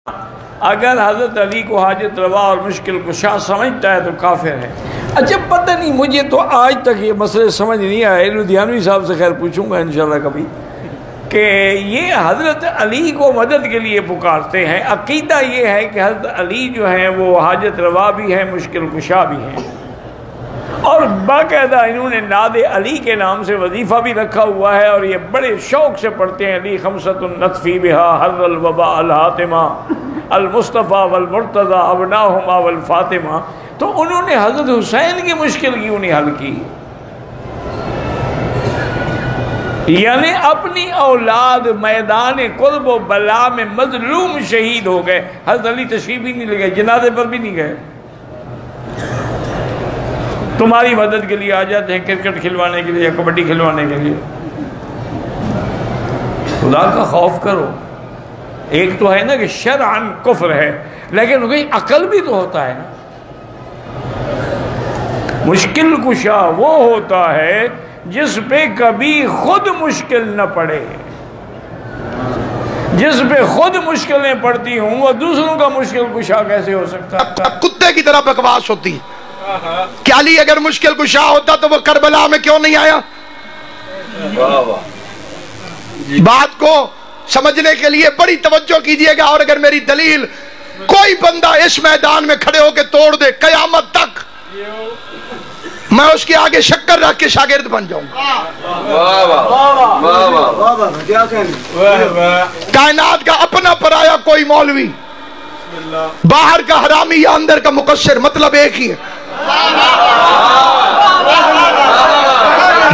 اگر حضرت علی کو حاجت روا اور مشکل کشا سمجھتا ہے تو کافر ہے۔ اچھا پتہ نہیں، مجھے تو آج تک یہ مسئلے سمجھ نہیں آئے، لدھیانوی صاحب سے خیر پوچھوں گا انشاءاللہ کبھی، کہ یہ حضرت علی کو مدد کے لیے پکارتے ہیں۔ عقیدہ یہ ہے کہ حضرت علی جو ہیں وہ حاجت روا بھی ہیں، مشکل کشا بھی ہیں، اور باقاعدہ انہوں نے ناد علی کے نام سے وظیفہ بھی رکھا ہوا ہے، اور یہ بڑے شوق سے پڑھتے ہیں، علی خمسۃ نطفی بہا حر الوباء الحاتمہ المصطفیٰ والمرتضیٰ ابناہما والفاطمہ۔ تو انہوں نے حضرت حسین کی مشکل کیوں نہیں حل کی؟ یعنی اپنی اولاد میدان قرب و بلا میں مظلوم شہید ہو گئے، حضرت علی تشریف ہی نہیں لے گئے، جنازے پر بھی نہیں گئے، تمہاری مدد کے لیے آ جاتے ہیں کرکٹ کھلوانے کے لیے یا کبڈی کھلوانے کے لیے۔ خدا کا خوف کرو۔ ایک تو ہے نا کہ شرعاً کفر ہے، لیکن کوئی عقل بھی تو ہوتا ہے نا۔ مشکل کشا وہ ہوتا ہے جس پہ کبھی خود مشکل نہ پڑے، جس پہ خود مشکلیں پڑتی ہوں وہ دوسروں کا مشکل کشا کیسے ہو سکتا ہے؟ کتے کی طرح بکواس ہوتی ہے کہ علی اگر مشکل کشا ہوتا تو وہ کربلا میں کیوں نہیں آیا؟ بات کو سمجھنے کے لیے بڑی توجہ کیجئے گا، اور اگر میری دلیل کوئی بندہ اس میدان میں کھڑے ہو کے توڑ دے قیامت تک، میں اس کے آگے شکر رکھ کے شاگرد بن جاؤں گا۔ کائنات کا اپنا پرایا کوئی مولوی، باہر کا حرامی یا اندر کا مقصر، مطلب ایک ہی ہے۔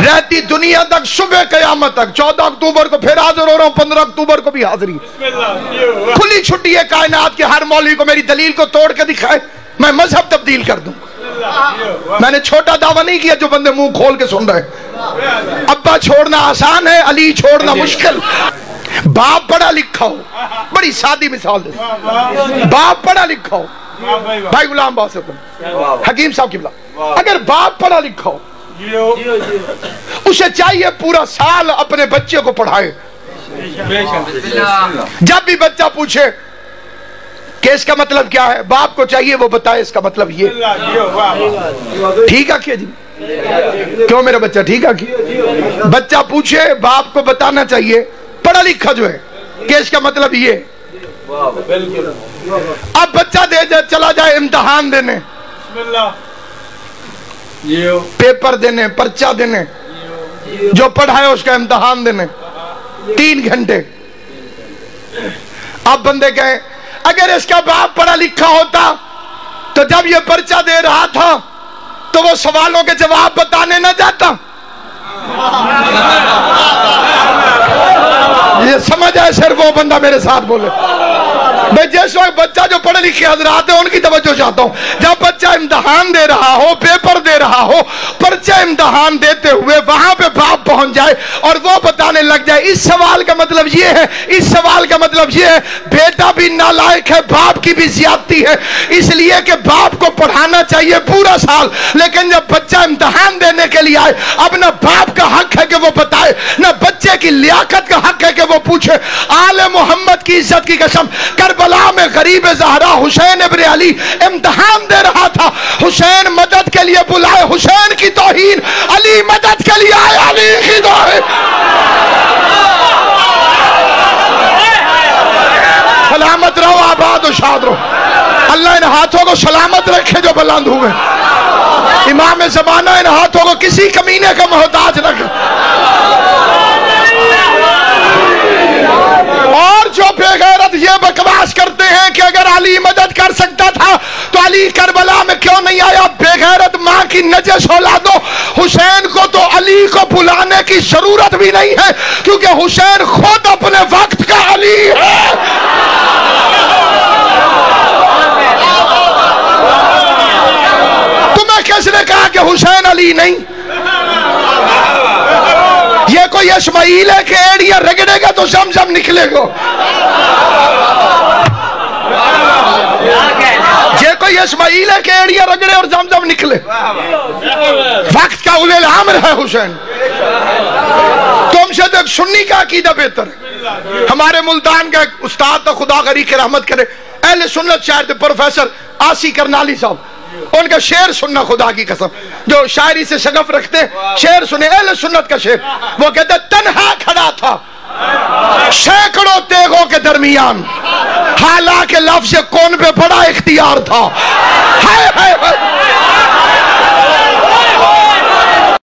رہتی دنیا تک صبح قیامت تک، 14 اکتوبر کو پھر حاضر ہو رہا ہوں، 15 اکتوبر کو بھی حاضری، کھلی چھٹی ہے کائنات کے ہر مولوی کو میری دلیل کو توڑ کے دکھائے، میں مذہب تبدیل کر دوں۔ میں نے چھوٹا دعویٰ نہیں کیا جو بندے منہ کھول کے سن رہے۔ ابا چھوڑنا آسان ہے، علی چھوڑنا مشکل۔ باپ پڑھا لکھا ہو، بڑی سادی مثال دے، باپ پڑھا لکھا ہو، بھائی غلام باسط حکیم صاحب کی بلا، اگر باپ پڑھا لکھا ہو اسے چاہیے پورا سال اپنے بچے کو پڑھائے، جب بھی بچہ پوچھے کہ اس کا مطلب کیا ہے، باپ کو چاہیے وہ بتائے اس کا مطلب یہ۔ ٹھیک ہے کیا جی؟ کیوں میرا بچہ ٹھیک ہے کیا؟ بچہ پوچھے باپ کو بتانا چاہیے پڑھا لکھا جو ہے کہ اس کا مطلب یہ۔ اب بچہ چلا جائے امتحان دینے، پیپر دینے، پرچہ دینے، جو پڑھا ہے اس کا امتحان دینے، 3 گھنٹے۔ اب بندے کہیں اگر اس کا باپ پڑھا لکھا ہوتا تو جب یہ پرچہ دے رہا تھا تو وہ سوالوں کے جواب بتانے نہ جاتا۔ یہ سمجھ آئے صرف وہ بندہ میرے ساتھ بولے۔ میں جس وقت بچہ جو پڑھے لکھے حضرات ہیں ان کی توجہ چاہتا ہوں، جب بچہ امتحان دے رہا ہو، پیپر دے رہا ہو، پرچہ امتحان دیتے ہوئے وہاں پہ باپ پہنچ جائے اور وہ بتانے لگ جائے اس سوال کا مطلب یہ ہے، اس سوال کا مطلب یہ ہے، بیٹا بھی نالائق ہے، باپ کی بھی زیادتی ہے، اس لیے کہ باپ کو پڑھانا چاہیے پورا سال، لیکن جب بچہ امتحان دینے کے لیے آئے اب نہ باپ کا حق ہے کہ وہ بتائے، نہ بچے کی لیاقت کا حق ہے کہ وہ پوچھے۔ آل محمد کی عزت کی قسم، کربلا میں غریب زہرا حسین ابن علی امتحان دے رہا تھا، حسین مدد کے لیے بلائے، حسین کی توہین، علی مدد کے لیے آئے، علی کی توہین۔ سلامت رہو، آباد و شاد رہو، اللہ ان ہاتھوں کو سلامت رکھے جو بلند ہوئے، امام زمانہ ان ہاتھوں کو کسی کمینے کا محتاج رکھے۔ اور جو بے غیرت یہ بکواس کرتے ہیں کہ اگر علی مدد کر سکتا تھا تو علی کربلا میں کیوں نہیں آیا، بے غیرت ماں کی نجس اولادوں، حسین کو تو علی کو بلانے کی ضرورت بھی نہیں ہے کیونکہ حسین خود اپنے وقت کا علی ہے۔ تمہیں کس نے کہا کہ حسین علی نہیں؟ یہ کوئی اسماعیل ہے کہ ایڑیاں رگڑے گا تو زمزم نکلے گا؟ یہ کوئی اسماعیل ہے کہ ایڑیاں رگڑے اور زمزم نکلے؟ وقت کا اولے الامر ہے حسین۔ تم سے دیکھ سنی کا عقیدہ بہتر ہے، ہمارے ملتان کا ایک استاد تو خدا غریق کے رحمت کرے، اہل سنت شاعر تھے، پروفیسر آسی کرنالی صاحب، ان کا شعر سننا خدا کی قسم، جو شاعری سے شغف رکھتے شعر سنے، اہل سنت کا شعر، وہ کہتے تنہا کھڑا تھا سینکڑوں تیغوں کے درمیان، حالانکہ لفظ کون پہ بڑا اختیار تھا، ہائے ہائے ہائے